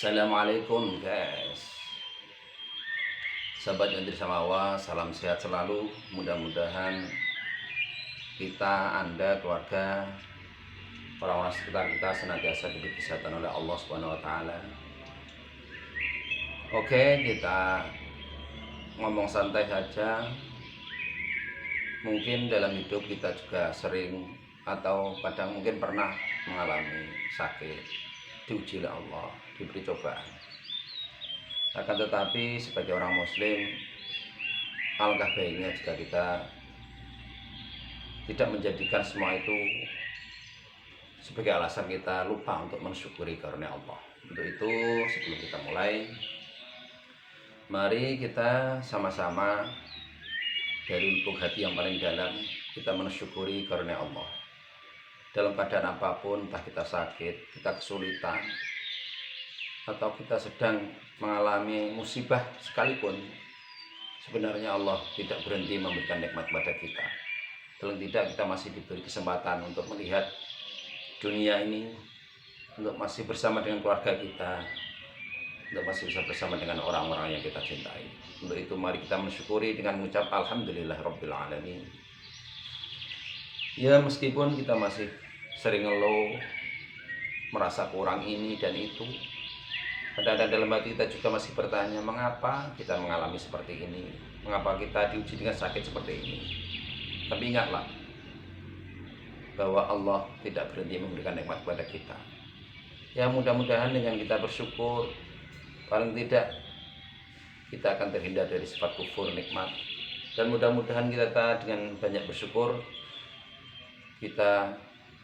Assalamualaikum guys, sahabat Yandri Samawa, salam sehat selalu. Mudah-mudahan kita, Anda, keluarga, orang-orang sekitar kita senantiasa diberi kesehatan oleh Allah Subhanahu wa Ta'ala. Oke, kita ngomong santai saja. Mungkin dalam hidup kita juga sering atau kadang mungkin pernah mengalami sakit, diuji oleh Allah, diberi cobaan. Akan tetapi sebagai orang muslim, alangkah baiknya jika kita tidak menjadikan semua itu sebagai alasan kita lupa untuk mensyukuri karunia Allah. Untuk itu, sebelum kita mulai, mari kita sama-sama dari lubuk hati yang paling dalam kita mensyukuri karunia Allah. Dalam keadaan apapun, entah kita sakit, kita kesulitan, atau kita sedang mengalami musibah sekalipun, sebenarnya Allah tidak berhenti memberikan nikmat kepada kita. Paling tidak kita masih diberi kesempatan untuk melihat dunia ini, untuk masih bersama dengan keluarga kita, untuk masih bisa bersama dengan orang-orang yang kita cintai. Untuk itu mari kita mensyukuri dengan mengucap Alhamdulillahirabbil alamin. Ya, meskipun kita masih sering ngeluh, merasa kurang ini dan itu, kadang-kadang dalam hati kita juga masih bertanya, mengapa kita mengalami seperti ini, mengapa kita diuji dengan sakit seperti ini. Tapi ingatlah bahwa Allah tidak berhenti memberikan nikmat kepada kita. Ya, mudah-mudahan dengan kita bersyukur, paling tidak kita akan terhindar dari sifat kufur nikmat. Dan mudah-mudahan kita dengan banyak bersyukur, kita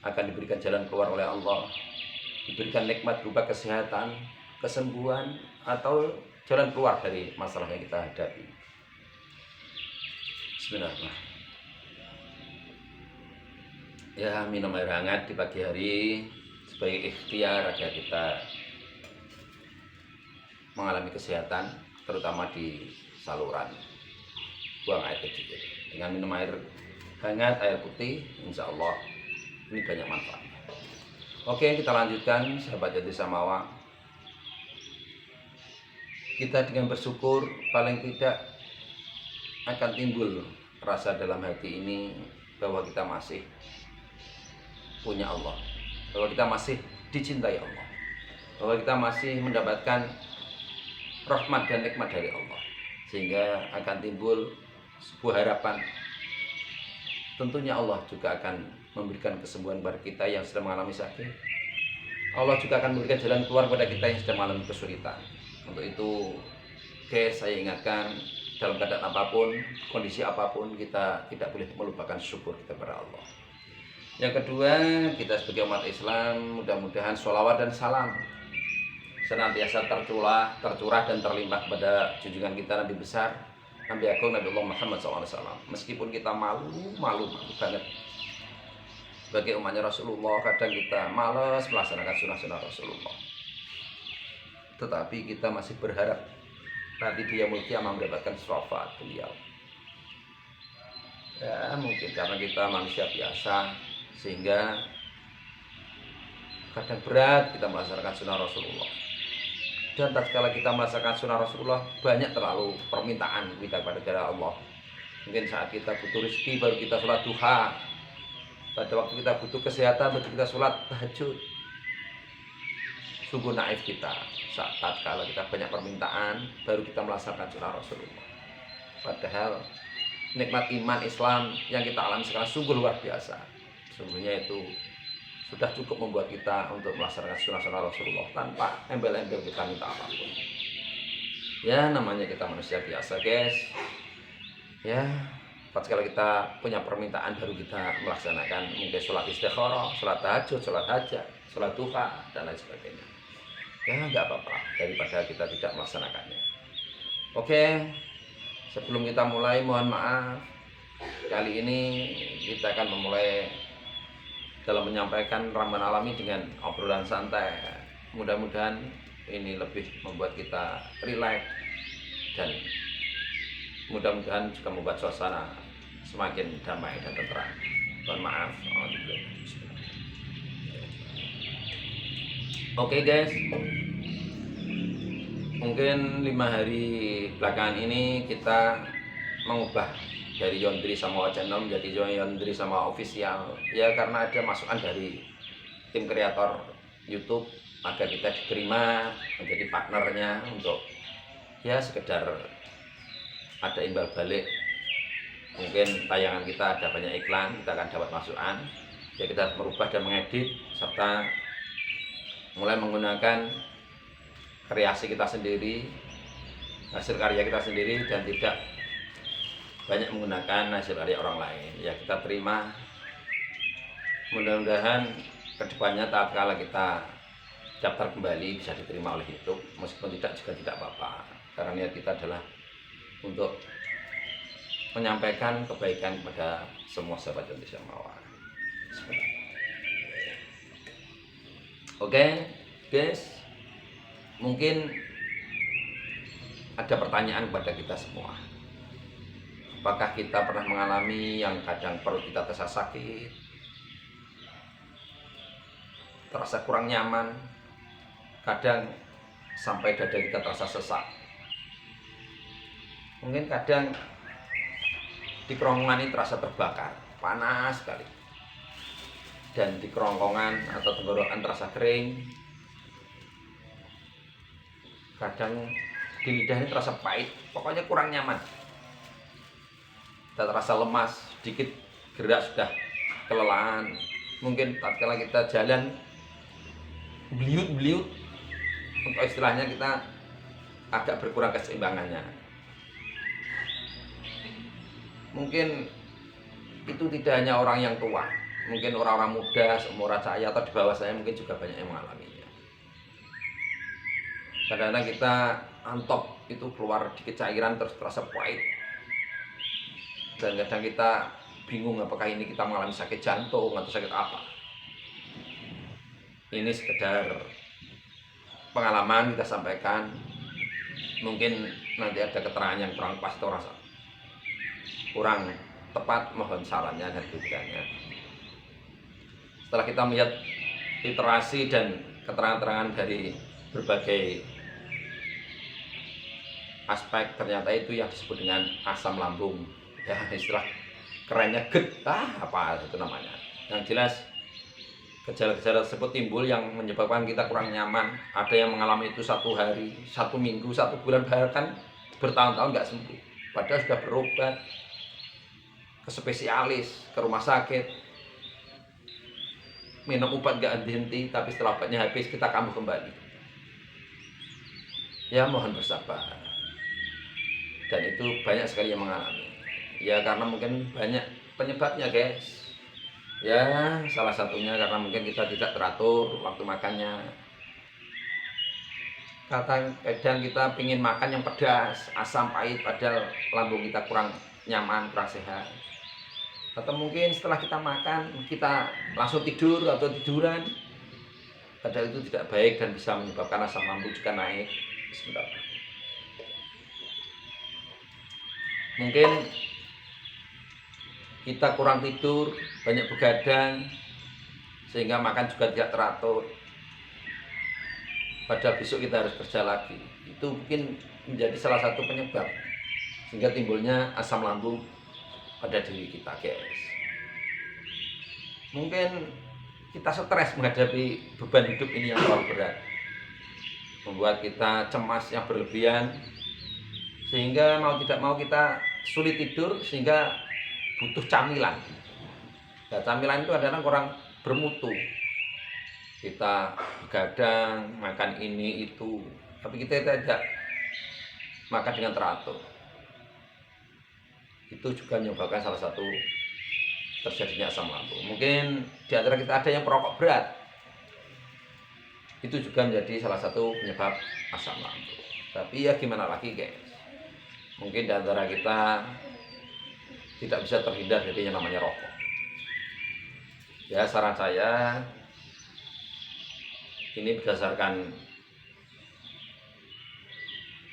akan diberikan jalan keluar oleh Allah, diberikan nikmat berupa kesehatan, kesembuhan, atau jalan keluar dari masalah yang kita hadapi. Bismillahirrahmanirrahim. Ya, minum air hangat di pagi hari sebagai ikhtiar agar kita mengalami kesehatan, terutama di saluran buang air kecil. Dengan minum air hangat, air putih, insya Allah ini banyak manfaat. Oke, kita lanjutkan sahabat Yandri Samawa. Kita dengan bersyukur paling tidak akan timbul rasa dalam hati ini bahwa kita masih punya Allah, bahwa kita masih dicintai Allah, bahwa kita masih mendapatkan rahmat dan nikmat dari Allah, sehingga akan timbul sebuah harapan. Tentunya Allah juga akan memberikan kesembuhan kepada kita yang sedang mengalami sakit. Allah juga akan memberikan jalan keluar kepada kita yang sedang mengalami kesulitan. Untuk itu, guys, saya ingatkan, dalam keadaan apapun, kondisi apapun, kita tidak boleh melupakan syukur kita kepada Allah. Yang kedua, kita sebagai umat Islam, mudah-mudahan sholawat dan salam senantiasa tercurah dan terlimpah kepada junjungan kita Nabi besar, Nabi Agung Nabi Allah Muhammad SAW. Meskipun kita malu banget sebagai umatnya Rasulullah, kadang kita malas melaksanakan sunnah-sunnah Rasulullah, tetapi kita masih berharap nanti di yaumul qiyamah mendapatkan syafaat beliau. Ya, mungkin karena kita manusia biasa, sehingga kadang berat kita melaksanakan sunnah Rasulullah. Dan tatkala kita melaksanakan sunnah Rasulullah, banyak terlalu permintaan kita kepada Allah. Mungkin saat kita butuh rezeki baru kita sholat duha, pada waktu kita butuh kesehatan baru kita sholat tahajud. Sungguh naif kita saat tatkala kita banyak permintaan baru kita melaksanakan sunnah Rasulullah. Padahal nikmat iman Islam yang kita alami sekarang sungguh luar biasa. Sungguhnya itu sudah cukup membuat kita untuk melaksanakan sunnah-sunnah Rasulullah tanpa embel-embel kita minta apapun. Ya, namanya kita manusia biasa, guys. Ya, tatkala kita punya permintaan baru kita melaksanakan, mungkin sholat istikharah, sholat tahajud, sholat hajat, sholat duha, dan lain sebagainya. Ya, nggak apa-apa daripada kita tidak melaksanakannya. Oke, sebelum kita mulai, mohon maaf, kali ini kita akan memulai dalam menyampaikan Ramadan Alami dengan obrolan santai. Mudah-mudahan ini lebih membuat kita rileks dan mudah-mudahan juga membuat suasana semakin damai dan tenteram. Mohon maaf. Oke guys, Mungkin 5 hari belakangan ini kita mengubah dari Yondri sama channel menjadi Yondri sama official, ya karena ada masukan dari tim kreator YouTube agar kita diterima menjadi partnernya untuk ya sekedar ada imbal balik. Mungkin tayangan kita ada banyak iklan, kita akan dapat masukan, ya kita harus merubah dan mengedit serta mulai menggunakan kreasi kita sendiri, hasil karya kita sendiri, dan tidak banyak menggunakan hasil karya orang lain. Ya kita terima, mudah-mudahan kedepannya tatkala kita daftar kembali bisa diterima oleh YouTube, meskipun tidak juga tidak apa-apa, karena niat kita adalah untuk menyampaikan kebaikan kepada semua sahabat Indonesia Mawar. Oke guys, mungkin ada pertanyaan kepada kita semua. Apakah kita pernah mengalami yang kadang perut kita terasa sakit, terasa kurang nyaman, kadang sampai dada kita terasa sesak. Mungkin kadang di kerongkongan ini terasa terbakar, panas sekali. Dan di kerongkongan atau tenggorokan terasa kering. Kadang di lidah ini terasa pahit, pokoknya kurang nyaman. Kita terasa lemas, sedikit gerak sudah kelelahan. Mungkin tatkala kita jalan beliut-beliut, untuk istilahnya kita agak berkurang keseimbangannya. Mungkin itu tidak hanya orang yang tua, mungkin orang-orang muda seumuran saya atau di bawah saya mungkin juga banyak yang mengalaminya. Kadang-kadang kita antop itu keluar dikit cairan terus terasa pahit, dan kadang kita bingung apakah ini kita mengalami sakit jantung atau sakit apa. Ini sekedar pengalaman kita sampaikan, mungkin nanti ada keterangan yang kurang pas atau rasa kurang tepat, mohon sarannya dan kritikannya. Setelah kita melihat literasi dan keterangan-keterangan dari berbagai aspek, ternyata itu yang disebut dengan asam lambung, ya istilah kerennya GERD, apa itu namanya. Yang jelas gejala-gejala tersebut timbul yang menyebabkan kita kurang nyaman. Ada yang mengalami itu 1 hari, 1 minggu, 1 bulan, bahkan bertahun-tahun nggak sembuh, padahal sudah berobat ke spesialis, ke rumah sakit, minum obat nggak henti, tapi setelah obatnya habis kita kambuh kembali. Ya mohon bersabar. Dan itu banyak sekali yang mengalami. Ya karena mungkin banyak penyebabnya guys. Ya salah satunya karena mungkin kita tidak teratur waktu makannya. Kadang kita ingin makan yang pedas, asam, pahit, padahal lambung kita kurang nyaman, kurang sehat. Atau mungkin setelah kita makan kita langsung tidur atau tiduran, padahal itu tidak baik dan bisa menyebabkan asam lambung juga naik. Sebentar. Mungkin kita kurang tidur, banyak begadang, sehingga makan juga tidak teratur, padahal besok kita harus kerja lagi. Itu mungkin menjadi salah satu penyebab sehingga timbulnya asam lambung pada diri kita guys. Mungkin kita stres menghadapi beban hidup ini yang terlalu berat, membuat kita cemas yang berlebihan, sehingga mau tidak mau kita sulit tidur, sehingga butuh camilan. Nah, camilan itu kadang-kadang kurang bermutu. Kita begadang, makan ini itu, tapi kita tidak makan dengan teratur. Itu juga menyebabkan salah satu terjadinya asam lambung. Mungkin di antara kita ada yang perokok berat, itu juga menjadi salah satu penyebab asam lambung. Tapi ya gimana lagi guys, mungkin di antara kita tidak bisa terhindar dari yang namanya rokok. Ya saran saya, ini berdasarkan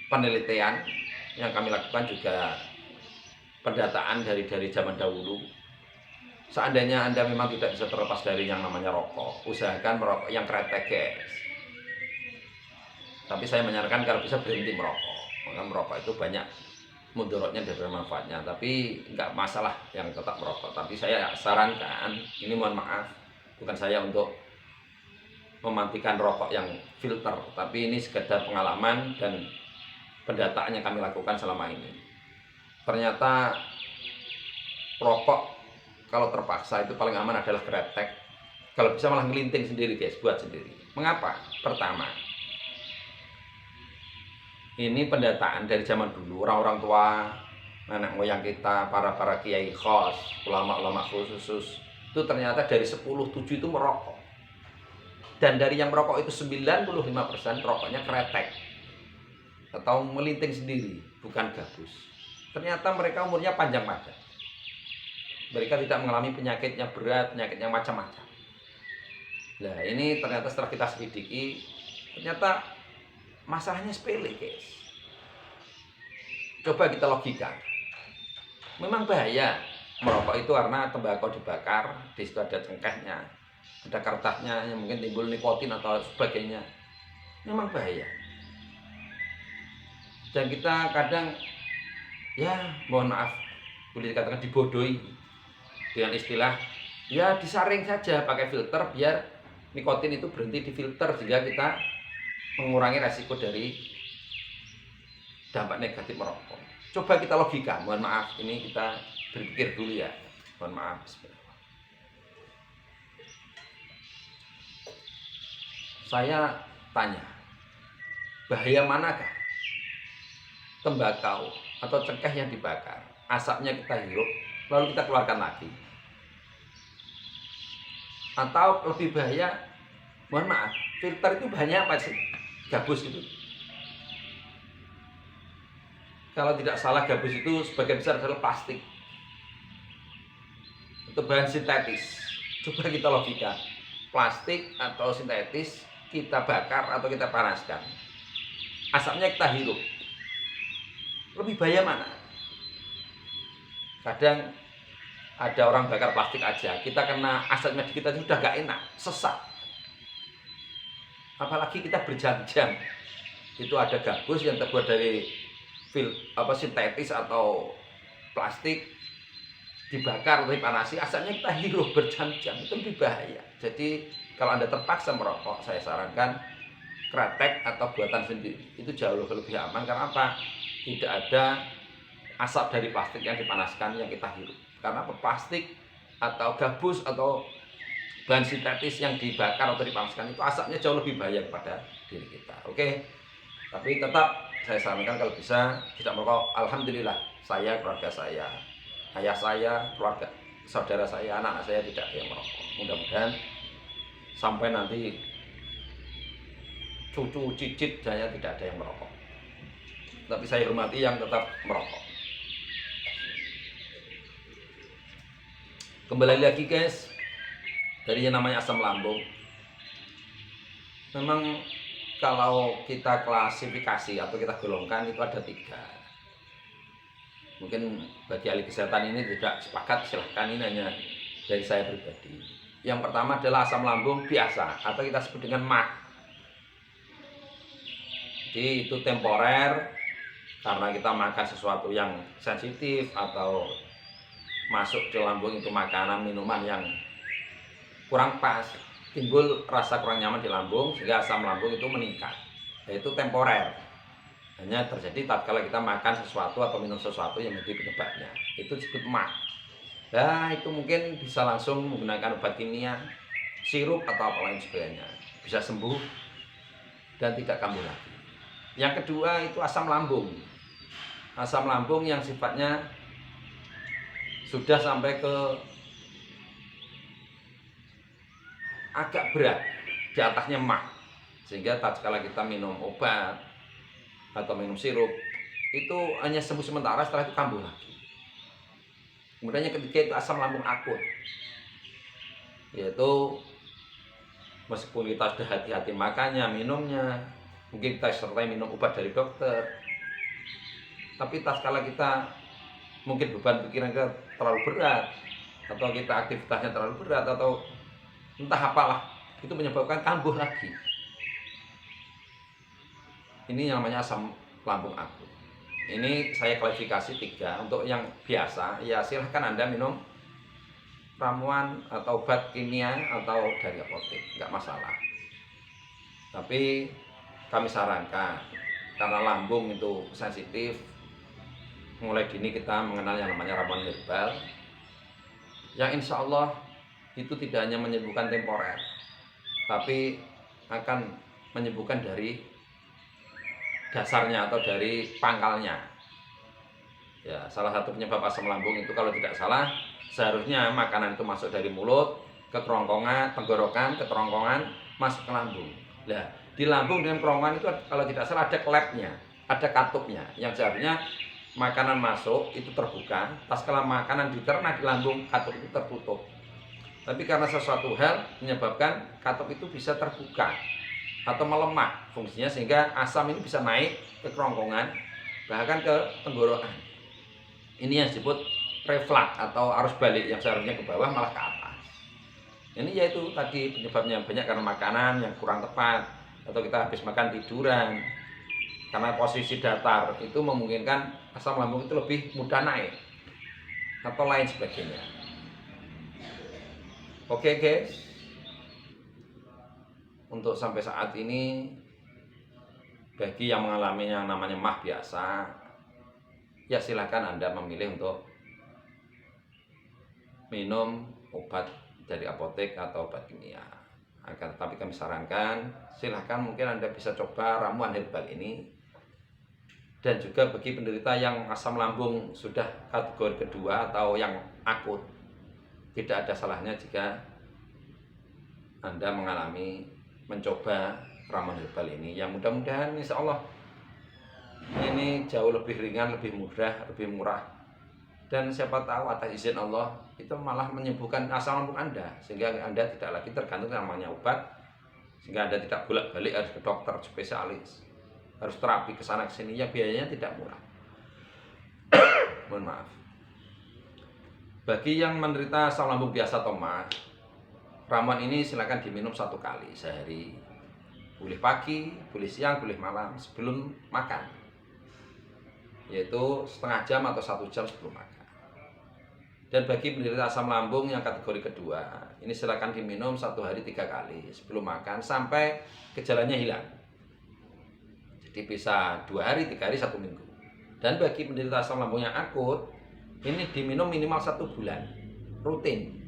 penelitian yang kami lakukan, juga pendataan dari zaman dahulu. Seandainya Anda memang tidak bisa terlepas dari yang namanya rokok, usahakan merokok yang kretek guys. Tapi saya menyarankan kalau bisa berhenti merokok. Karena merokok itu banyak mudaratnya daripada manfaatnya. Tapi nggak masalah yang tetap merokok. Tapi saya sarankan, ini mohon maaf, bukan saya untuk mematikan rokok yang filter, tapi ini sekedar pengalaman dan pendataan yang kami lakukan selama ini. Ternyata rokok kalau terpaksa itu paling aman adalah kretek. Kalau bisa malah ngelinting sendiri guys, buat sendiri. Mengapa? Pertama, ini pendataan dari zaman dulu, orang-orang tua, nenek moyang kita, para kiai khos, ulama-ulama khusus, itu ternyata dari 10/7 itu merokok. Dan dari yang merokok itu 95% rokoknya kretek atau melinting sendiri, bukan gabus. Ternyata mereka umurnya panjang-panjang. Mereka tidak mengalami penyakit yang berat, penyakit yang macam-macam. Nah, ini ternyata setelah kita selidiki, ternyata masalahnya sepele, guys. Coba kita logika. Memang bahaya merokok itu karena tembakau dibakar, di situ ada cengkehnya, ada kertasnya yang mungkin timbul nikotin atau sebagainya. Memang bahaya. Dan kita kadang, ya mohon maaf, boleh dikatakan dibodohi dengan istilah, ya disaring saja pakai filter biar nikotin itu berhenti di filter, sehingga kita mengurangi resiko dari dampak negatif merokok. Coba kita logika, mohon maaf, ini kita berpikir dulu ya, mohon maaf. Saya tanya, bahaya manakah tembakau atau cengkeh yang dibakar, asapnya kita hirup lalu kita keluarkan lagi, atau lebih bahaya, mohon maaf, filter itu bahannya apa sih? Gabus itu. Kalau tidak salah, gabus itu sebagian besar adalah plastik, itu bahan sintetis. Coba kita logika, plastik atau sintetis kita bakar atau kita panaskan, asapnya kita hirup, lebih bahaya mana? Kadang ada orang bakar plastik aja, kita kena asapnya kita sudah gak enak, sesak. Apalagi kita berjam-jam, itu ada gabus yang terbuat dari sintetis atau plastik, dibakar atau dipanasi, asapnya kita hirup berjam-jam, itu lebih bahaya. Jadi kalau Anda terpaksa merokok, saya sarankan kretek atau buatan sendiri, itu jauh lebih aman. Karena apa? Tidak ada asap dari plastik yang dipanaskan yang kita hirup. Karena plastik atau gabus atau bahan sintetis yang dibakar atau dipanaskan itu asapnya jauh lebih bahaya kepada diri kita. Oke, tapi tetap saya sarankan kalau bisa tidak merokok. Alhamdulillah, saya, keluarga saya, ayah saya, keluarga saudara saya, anak-anak saya tidak ada yang merokok. Mudah-mudahan sampai nanti cucu cicit saya tidak ada yang merokok. Tapi saya hormati yang tetap merokok. Kembali lagi guys, dari yang namanya asam lambung. Memang kalau kita klasifikasi atau kita golongkan itu ada 3. Mungkin bagi ahli kesehatan ini tidak sepakat, silahkan, ini hanya dari saya pribadi. Yang pertama adalah asam lambung biasa atau kita sebut dengan MAC. Jadi itu temporer karena kita makan sesuatu yang sensitif atau masuk di lambung itu makanan minuman yang kurang pas, timbul rasa kurang nyaman di lambung sehingga asam lambung itu meningkat. Yaitu temporer. Hanya terjadi tatkala kita makan sesuatu atau minum sesuatu yang menjadi penyebabnya. Itu disebut MAC. Nah, itu mungkin bisa langsung menggunakan obat kimia, sirup atau apa lain sebagainya, bisa sembuh dan tidak kambuh lagi. Yang kedua itu asam lambung. Asam lambung yang sifatnya sudah sampai ke agak berat, di atasnya MAC, sehingga tatkala kita minum obat atau minum sirup itu hanya sembuh sementara, setelah itu kambuh lagi. Kemudian yang ketiga itu asam lambung akut, yaitu meskipun kita sudah hati-hati makannya, minumnya, mungkin kita sertai minum obat dari dokter, tapi tatkala kita mungkin beban pikiran kita terlalu berat, atau kita aktivitasnya terlalu berat, atau entah apalah, itu menyebabkan kambuh lagi. ini yang namanya asam lambung akut. Ini saya klasifikasi 3. Untuk yang biasa, ya silahkan Anda minum ramuan atau obat kimia atau dari apotek, nggak masalah. Tapi kami sarankan, karena lambung itu sensitif, mulai dini kita mengenal yang namanya ramuan herbal, yang insya Allah itu tidak hanya menyembuhkan temporer, tapi akan menyembuhkan dari dasarnya atau dari pangkalnya. Ya, salah satu penyebab asam lambung itu kalau tidak salah, seharusnya makanan itu masuk dari mulut ke kerongkongan, tenggorokan, ke kerongkongan, masuk ke lambung. Nah, di lambung dengan kerongkongan itu kalau tidak salah ada klepnya, ada katupnya, yang seharusnya makanan masuk itu terbuka, pas kalau makanan dicerna di lambung, katup itu tertutup. Tapi karena sesuatu hal menyebabkan katup itu bisa terbuka atau melemah fungsinya, sehingga asam ini bisa naik ke kerongkongan, bahkan ke tenggorokan. Ini yang disebut reflux atau arus balik, yang seharusnya ke bawah malah ke atas. Ini yaitu tadi penyebabnya banyak karena makanan yang kurang tepat, atau kita habis makan tiduran, karena posisi datar itu memungkinkan asam lambung itu lebih mudah naik atau lain sebagainya. Oke guys, untuk sampai saat ini bagi yang mengalami yang namanya mah biasa, ya silahkan Anda memilih untuk minum obat dari apotek atau obat kimia. Akan tetapi kami sarankan, silahkan mungkin Anda bisa coba ramuan herbal ini. Dan juga bagi penderita yang asam lambung sudah kategori kedua atau yang akut, tidak ada salahnya jika Anda mencoba ramuan herbal ini, yang mudah-mudahan insya Allah ini jauh lebih ringan, lebih mudah, lebih murah, dan siapa tahu atas izin Allah itu malah menyembuhkan asam lambung Anda, sehingga Anda tidak lagi tergantung namanya obat, sehingga Anda tidak bolak-balik harus ke dokter spesialis, harus terapi ke sana ke sini, yang biayanya tidak murah. Mohon maaf. Bagi yang menderita asam lambung biasa atau mah, ramuan ini silakan diminum 1 kali sehari. Boleh pagi, boleh siang, boleh malam sebelum makan. Yaitu setengah jam atau 1 jam sebelum makan. Dan bagi penderita asam lambung yang kategori kedua, ini silakan diminum 1 hari 3 kali sebelum makan sampai gejalanya hilang. Jadi bisa 2 hari, 3 hari, 1 minggu. Dan bagi penderita asam lambung yang akut, ini diminum minimal 1 bulan rutin,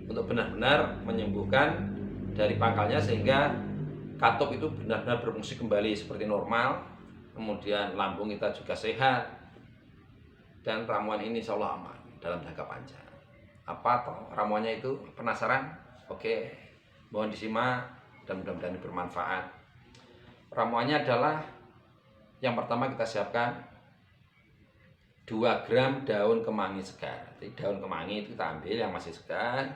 untuk benar-benar menyembuhkan dari pangkalnya, sehingga katup itu benar-benar berfungsi kembali seperti normal. Kemudian lambung kita juga sehat, dan ramuan ini insya Allah aman dalam jangka panjang. Apa toh ramuannya itu? Penasaran? Oke, mohon disimak dan mudah-mudahan bermanfaat. Ramuannya adalah, yang pertama kita siapkan 2 gram daun kemangi segar. Jadi daun kemangi itu kita ambil yang masih segar,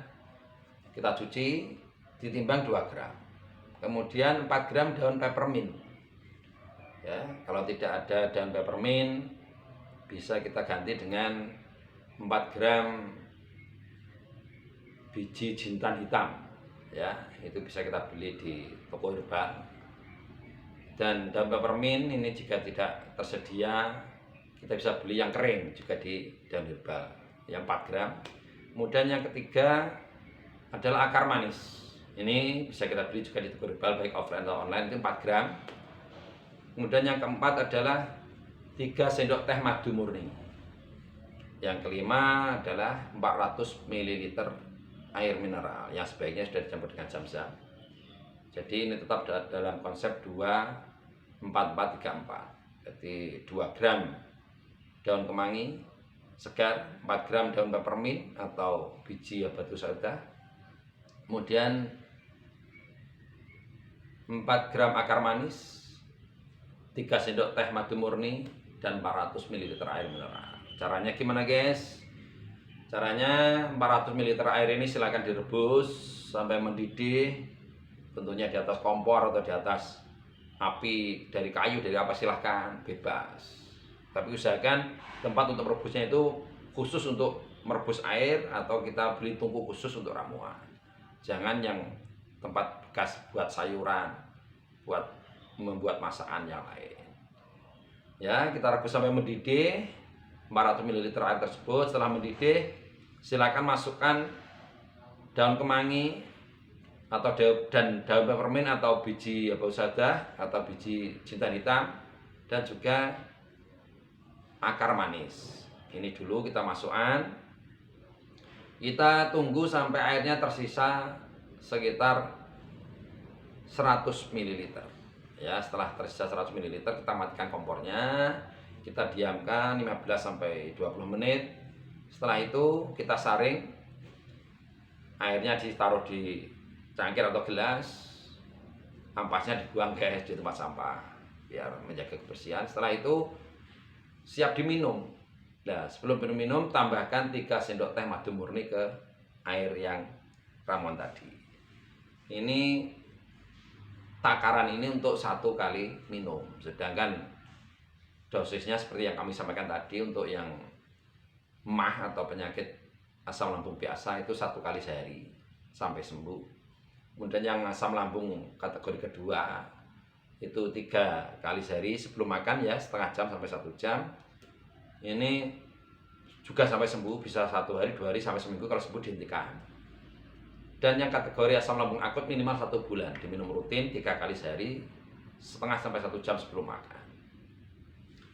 kita cuci, ditimbang 2 gram. Kemudian 4 gram daun peppermint. Ya, kalau tidak ada daun peppermint, bisa kita ganti dengan 4 gram biji jintan hitam. Ya, itu bisa kita beli di toko herbal. Dan daun peppermint ini jika tidak tersedia, kita bisa beli yang kering juga di daun herbal, yang 4 gram. Kemudian yang ketiga adalah akar manis. Ini bisa kita beli juga di toko herbal baik offline atau online, itu 4 gram. Kemudian yang keempat adalah 3 sendok teh madu murni. Yang kelima adalah 400 ml air mineral yang sebaiknya sudah dicampur dengan zam-zam. Jadi ini tetap dalam konsep 2-4-4-3-4. Jadi 2 gram daun kemangi segar, 4 gram daun peppermint atau biji batu sauda, kemudian 4 gram akar manis, 3 sendok teh madu murni, dan 400 ml air mineral. Caranya gimana guys? Caranya 400 ml air ini silahkan direbus sampai mendidih, tentunya di atas kompor atau di atas api dari kayu, dari apa silahkan, bebas. Tapi usahakan tempat untuk merebusnya itu khusus untuk merebus air, atau kita beli tungku khusus untuk ramuan. Jangan yang tempat bekas buat sayuran, buat membuat masakan yang lain. Ya, kita rebus sampai mendidih 400 ml air tersebut. Setelah mendidih, silakan masukkan daun kemangi atau daun peppermint atau biji bau sadah atau biji jintan hitam dan juga akar manis. Ini dulu kita masukkan. Kita tunggu sampai airnya tersisa sekitar 100 ml. Ya, setelah tersisa 100 ml kita matikan kompornya. Kita diamkan 15 sampai 20 menit. Setelah itu kita saring. Airnya ditaruh di cangkir atau gelas, ampasnya dibuang guys di tempat sampah biar menjaga kebersihan. Setelah itu siap diminum. Nah, sebelum minum tambahkan 3 sendok teh madu murni ke air yang ramuan tadi. Ini takaran ini untuk 1 kali minum, sedangkan dosisnya seperti yang kami sampaikan tadi untuk yang MAH atau penyakit asam lambung biasa itu 1 kali sehari sampai sembuh. Kemudian yang asam lambung kategori kedua itu 3 kali sehari sebelum makan ya, setengah jam sampai 1 jam. Ini juga sampai sembuh, bisa 1 hari, 2 hari sampai seminggu, kalau sembuh dihentikan. Dan yang kategori asam lambung akut minimal 1 bulan, diminum rutin 3 kali sehari, setengah sampai 1 jam sebelum makan.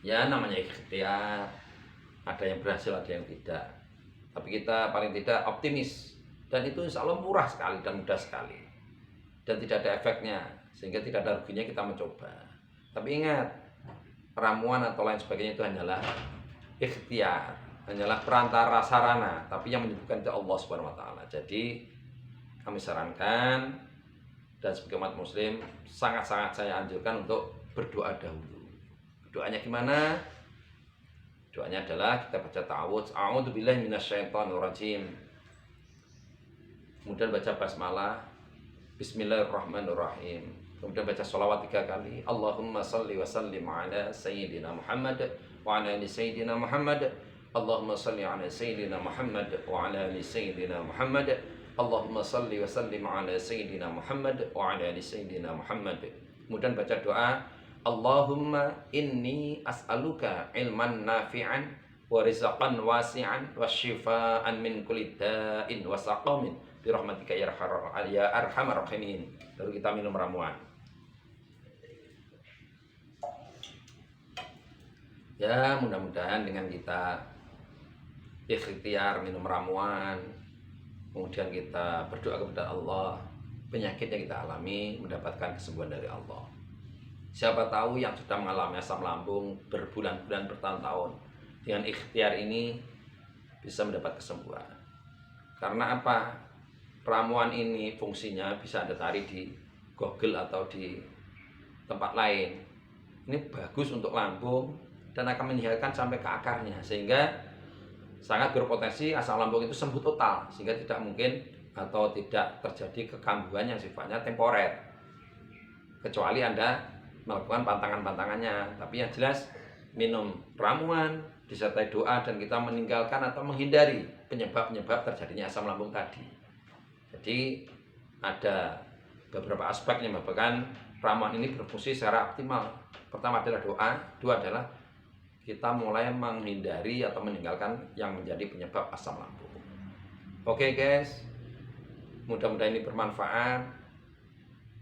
Ya, namanya ikhtiar, ada yang berhasil, ada yang tidak. Tapi kita paling tidak optimis, dan itu insya Allah murah sekali dan mudah sekali. Dan tidak ada efeknya, sehingga tidak ada ruginya kita mencoba. Tapi ingat, ramuan atau lain sebagainya itu hanyalah ikhtiar, hanyalah perantara sarana, tapi yang menyembuhkan itu Allah Subhanahu wa taala. Jadi kami sarankan dan sebagai umat muslim sangat-sangat saya anjurkan untuk berdoa dahulu. Doanya gimana? Doanya adalah kita baca ta'awudz, a'udzubillahi minasyaitonirrajim. Kemudian baca basmalah, bismillahirrahmanirrahim. Kemudian baca sholawat 3 kali. Allahumma salli wa sallim ala sayyidina Muhammad wa ala ali sayyidina Muhammad. Allahumma salli ala sayyidina Muhammad wa ala ali sayyidina Muhammad. Allahumma salli wa sallim ala sayyidina Muhammad wa ala ali sayyidina Muhammad. Kemudian baca doa, Allahumma inni as'aluka ilman nafi'an wa rizqan wasi'an wa shifaan min kulli da'in wa saqamin birahmatika ya arhamar rahimin. Lalu kita minum ramuan. Ya, mudah-mudahan dengan kita ikhtiar minum ramuan, kemudian kita berdoa kepada Allah, penyakit yang kita alami mendapatkan kesembuhan dari Allah. Siapa tahu yang sudah mengalami asam lambung berbulan-bulan, bertahun-tahun, dengan ikhtiar ini bisa mendapat kesembuhan. Karena apa? Ramuan ini fungsinya bisa Anda cari di Google atau di tempat lain. Ini bagus untuk lambung dan akan menyehatkan sampai ke akarnya, sehingga sangat berpotensi asam lambung itu sembuh total, sehingga tidak mungkin atau tidak terjadi kekambuhan yang sifatnya temporer, kecuali Anda melakukan pantangan-pantangannya. Tapi yang jelas minum ramuan disertai doa dan kita meninggalkan atau menghindari penyebab-penyebab terjadinya asam lambung tadi. Jadi ada beberapa aspek yang menyebabkan ramuan ini berfungsi secara optimal. Pertama adalah doa, dua adalah kita mulai menghindari atau meninggalkan yang menjadi penyebab asam lambung. Oke guys, mudah-mudahan ini bermanfaat.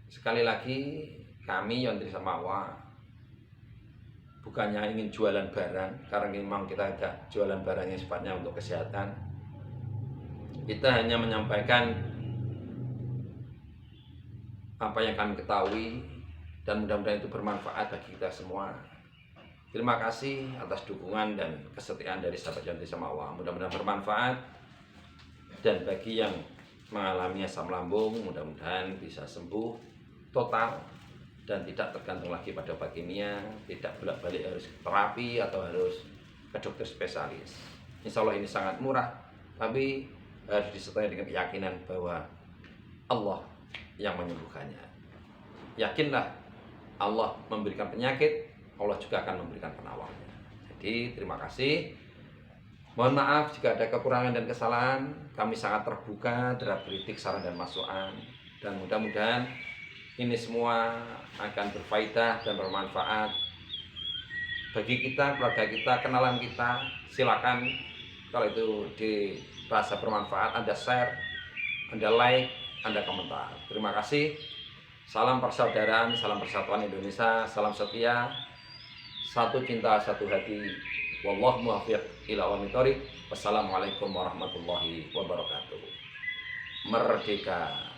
Sekali lagi, kami Yontri Samawa bukannya ingin jualan barang, karena memang kita ada jualan barang yang sifatnya untuk kesehatan. Kita hanya menyampaikan apa yang kami ketahui dan mudah-mudahan itu bermanfaat bagi kita semua. Terima kasih atas dukungan dan kesetiaan dari sahabat Yontri Samawa. Mudah-mudahan bermanfaat, dan bagi yang mengalami asam lambung mudah-mudahan bisa sembuh total dan tidak tergantung lagi pada obat kimia, tidak bolak-balik harus terapi atau harus ke dokter spesialis. Insya Allah ini sangat murah, tapi harus disertai dengan keyakinan bahwa Allah yang menyembuhkannya. Yakinlah, Allah memberikan penyakit, Allah juga akan memberikan penawarnya. Jadi terima kasih. Mohon maaf jika ada kekurangan dan kesalahan. Kami sangat terbuka terhadap kritik, saran dan masukan, dan mudah-mudahan ini semua akan berfaedah dan bermanfaat bagi kita, keluarga kita, kenalan kita. Silakan kalau itu dirasa bermanfaat, Anda share, Anda like, Anda komentar. Terima kasih. Salam persaudaraan, salam persatuan Indonesia, salam setia, satu cinta, satu hati. Wallahu muwaffiq ila aqwamit thoriq. Wassalamualaikum warahmatullahi wabarakatuh. Merdeka.